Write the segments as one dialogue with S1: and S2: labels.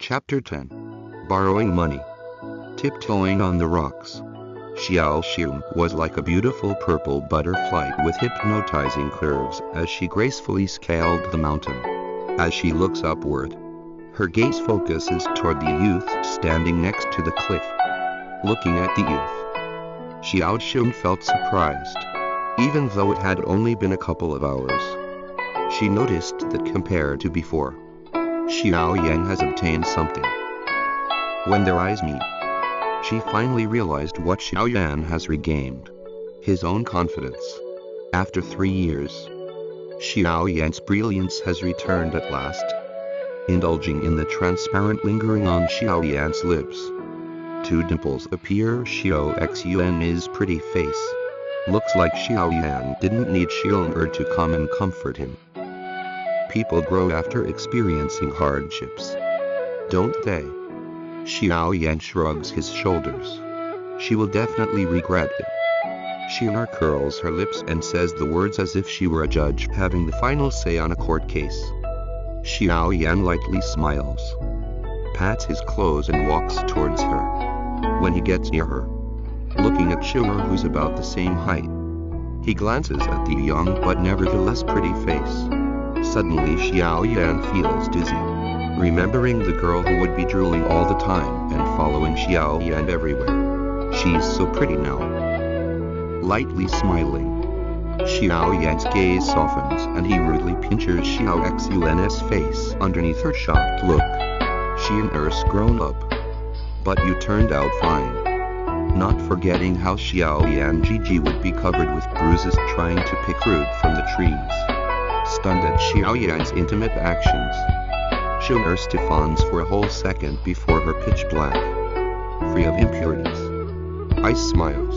S1: Chapter 10. Borrowing Money. Tiptoeing on the rocks. Xiao Xiong was like a beautiful purple butterfly with hypnotizing curves as she gracefully scaled the mountain. As she looks upward, her gaze focuses toward the youth standing next to the cliff. Looking at the youth, Xiao Xiong felt surprised, even though it had only been a couple of hours. She noticed that compared to before, Xiao Yan has obtained something. When their eyes meet, she finally realized what Xiao Yan has regained: his own confidence. After 3 years, Xiao Yan's brilliance has returned at last. Indulging in the transparent lingering on Xiao Yan's lips, 2 dimples appear. Xiao Xun's pretty face. Looks like Xiao Yan didn't need Xiong to come and comfort him. People grow after experiencing hardships, don't they? Xiao Yan shrugs his shoulders. She will definitely regret it. Xiong curls her lips and says the words as if she were a judge having the final say on a court case. Xiao Yan lightly smiles, pats his clothes and walks towards her. When he gets near her, looking at Xiong, who's about the same height, he glances at the young but nevertheless pretty face. Suddenly Xiao Yan feels dizzy, remembering the girl who would be drooling all the time and following Xiao Yan everywhere. She's so pretty now. Lightly smiling, Xiao Yan's gaze softens and he rudely pinches Xiao Xun's face underneath her shocked look. Xiong's grown up, but you turned out fine. Not forgetting how Xiao Yan Gigi would be covered with bruises trying to pick fruit from the trees. Stunned at Xiao Yan's intimate actions, Xiong stiffens for a whole second before her pitch black, free of impurities, ice smiles.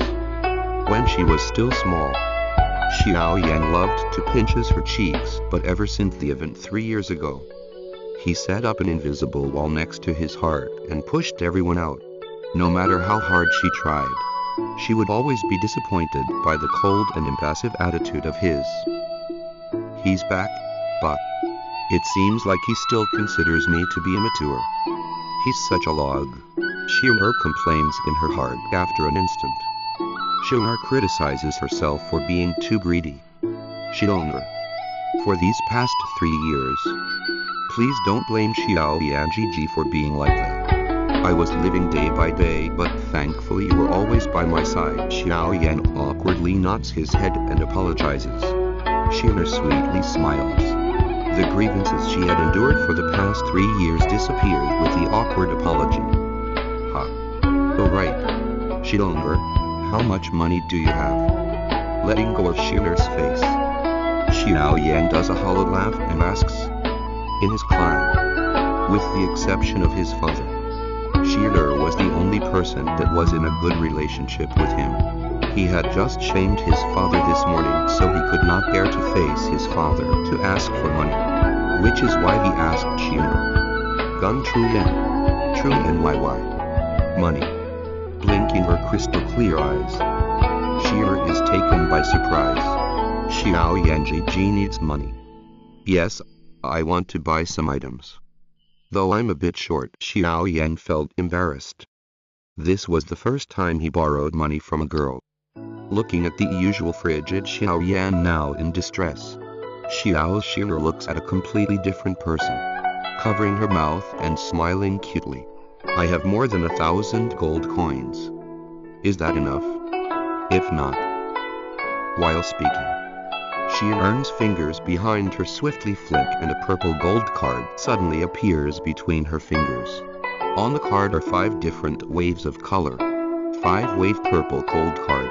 S1: When she was still small, Xiao Yan loved to pinches her cheeks, but ever since the event 3 years ago, he set up an invisible wall next to his heart and pushed everyone out. No matter how hard she tried, she would always be disappointed by the cold and impassive attitude of his. He's back, but it seems like he still considers me to be immature. He's such a log, Xiong complains in her heart after an instant. Xiong criticizes herself for being too greedy. Xiong, for these past 3 years, please don't blame Xiao Yan Gigi for being like that. I was living day by day, but thankfully you were always by my side. Xiao Yan awkwardly nods his head and apologizes. Xiong sweetly smiles. The grievances she had endured for the past 3 years disappeared with the awkward apology. Oh right. Xiong, how much money do you have? Letting go of Xiong's face, Xiao Yan does a hollow laugh and asks. In his clan, with the exception of his father, Xiong was the only person that was in a good relationship with him. He had just shamed his father this morning, so he could not bear to face his father to ask for money, which is why he asked Xiong. Gun True Yan YY. Money. Blinking her crystal clear eyes, Xiong is taken by surprise. Xiao Yan Gigi needs money. Yes, I want to buy some items. Though I'm a bit short, Xiao Yan felt embarrassed. This was the first time he borrowed money from a girl. Looking at the usual frigid Xiao Yan now in distress, Xiong looks at a completely different person, covering her mouth and smiling cutely. I have more than 1,000 gold coins. Is that enough? If not. While speaking, Xiong's fingers behind her swiftly flick and a purple gold card suddenly appears between her fingers. On the card are 5 different waves of color. 5-wave purple gold card.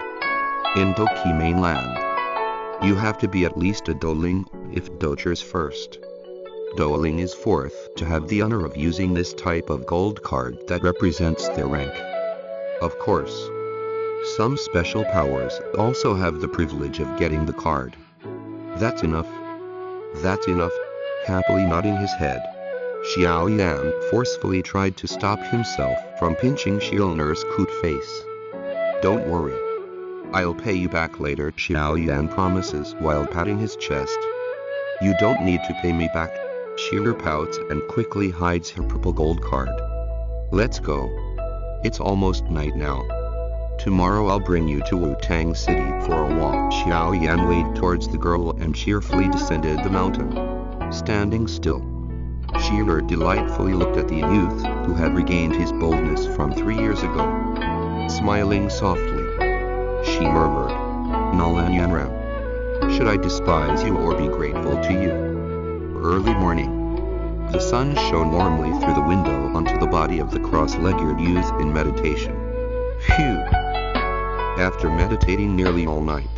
S1: In Doki mainland, you have to be at least a Doling, if Dochers first. Doling is 4th to have the honor of using this type of gold card that represents their rank. Of course, some special powers also have the privilege of getting the card. That's enough. That's enough. Happily nodding his head, Xiao Yan forcefully tried to stop himself from pinching Xiong's cute face. Don't worry. I'll pay you back later, Xiao Yan promises while patting his chest. You don't need to pay me back, Sheila pouts and quickly hides her purple gold card. Let's go. It's almost night now. Tomorrow I'll bring you to Wu-Tang City for a walk. Xiao Yan waved towards the girl and cheerfully descended the mountain. Standing still, Sheila delightfully looked at the youth who had regained his boldness from 3 years ago. Smiling softly, she murmured, "Nalan Yanram. Should I despise you or be grateful to you?" Early morning. The sun shone warmly through the window onto the body of the cross-legged youth in meditation. Phew! After meditating nearly all night,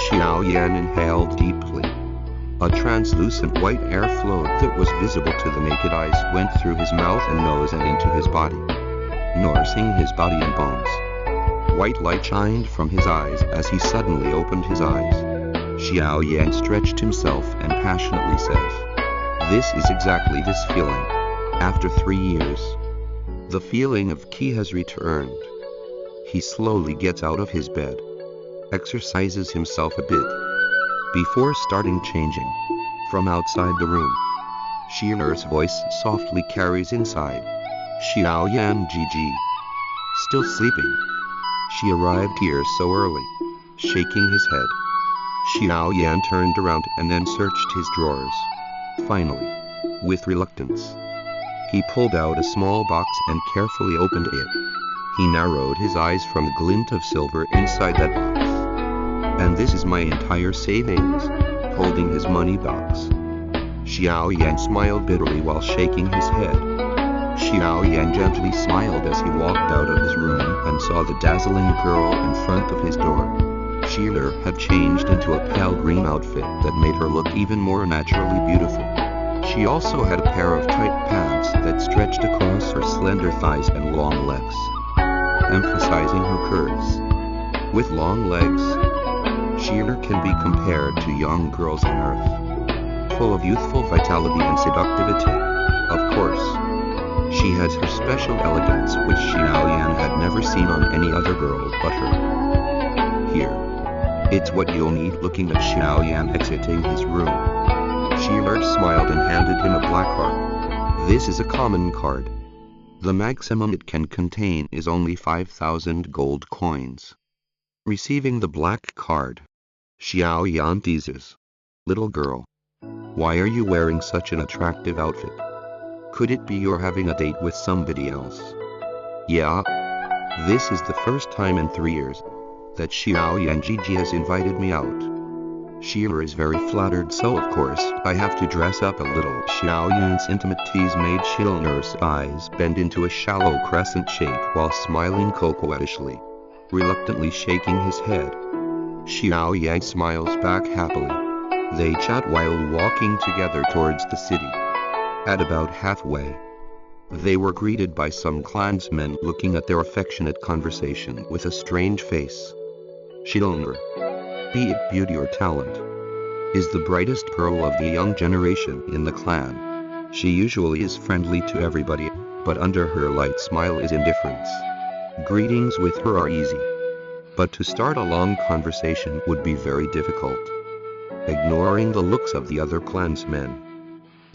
S1: Xiao Yan inhaled deeply. A translucent white air flow that was visible to the naked eyes went through his mouth and nose and into his body, nourishing his body and bones. White light shined from his eyes as he suddenly opened his eyes. Xiao Yan stretched himself and passionately says, "This is exactly this feeling. After 3 years, the feeling of Qi has returned." He slowly gets out of his bed, exercises himself a bit, before starting changing. From outside the room, Sheila's voice softly carries inside, "Xiao Yan Gigi. Still sleeping?" She arrived here so early, shaking his head. Xiao Yan turned around and then searched his drawers. Finally, with reluctance, he pulled out a small box and carefully opened it. He narrowed his eyes from the glint of silver inside that box. "And this is my entire savings," holding his money box. Xiao Yan smiled bitterly while shaking his head. Xiao Yan gently smiled as he walked out of his room and saw the dazzling girl in front of his door. Sheila had changed into a pale green outfit that made her look even more naturally beautiful. She also had a pair of tight pants that stretched across her slender thighs and long legs, emphasizing her curves. With long legs, Sheila can be compared to young girls on earth, full of youthful vitality and seductivity. Of course, she has her special elegance which Xiao Yan had never seen on any other girl but her. Here, it's what you'll need. Looking at Xiao Yan exiting his room, Sheila smiled and handed him a black card. "This is a common card. The maximum it can contain is only 5,000 gold coins." Receiving the black card, Xiao Yan teases, "Little girl, why are you wearing such an attractive outfit? Could it be you're having a date with somebody else?" "Yeah. This is the first time in 3 years that Xiao Yan Gigi has invited me out." Sheila is very flattered, so of course I have to dress up a little. Xiao Yan's intimate tease made Sheila's eyes bend into a shallow crescent shape while smiling coquettishly, reluctantly shaking his head. Xiao Yan smiles back happily. They chat while walking together towards the city. At about halfway, they were greeted by some clansmen looking at their affectionate conversation with a strange face. Sheila, be it beauty or talent, is the brightest pearl of the young generation in the clan. She usually is friendly to everybody, but under her light smile is indifference. Greetings with her are easy, but to start a long conversation would be very difficult. Ignoring the looks of the other clansmen,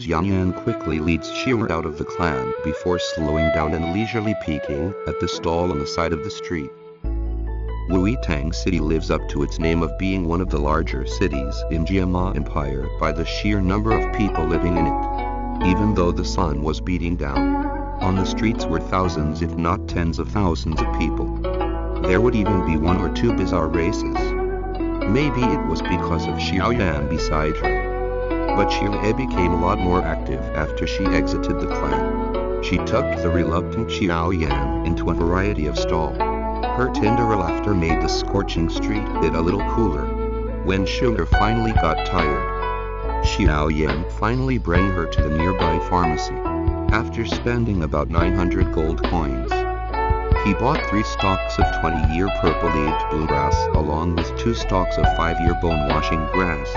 S1: Xiao Yan quickly leads Sheila out of the clan before slowing down and leisurely peeking at the stall on the side of the street. Wu-Tang City lives up to its name of being one of the larger cities in Jiama Empire by the sheer number of people living in it. Even though the sun was beating down, on the streets were thousands if not tens of thousands of people. There would even be 1 or 2 bizarre races. Maybe it was because of Xiao Yan beside her. But Sheila became a lot more active after she exited the clan. She took the reluctant Xiao Yan into a variety of stalls. Her tender laughter made the scorching street bit a little cooler. When Sheila finally got tired, Xiao Yan finally brought her to the nearby pharmacy. After spending about 900 gold coins, he bought 3 stalks of 20-year purple-leaved bluegrass along with 2 stalks of 5-year bone-washing grass.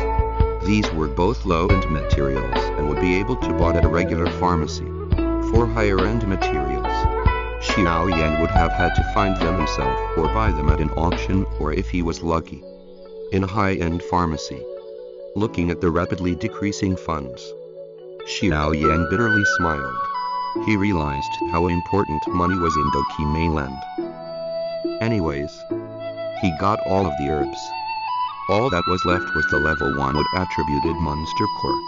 S1: These were both low-end materials and would be able to be bought at a regular pharmacy. For higher-end materials, Xiao Yan would have had to find them himself or buy them at an auction, or if he was lucky, in a high-end pharmacy. Looking at the rapidly decreasing funds, Xiao Yang bitterly smiled. He realized how important money was in Doki mainland. Anyways, he got all of the herbs. All that was left was the level 1 wood attributed monster core.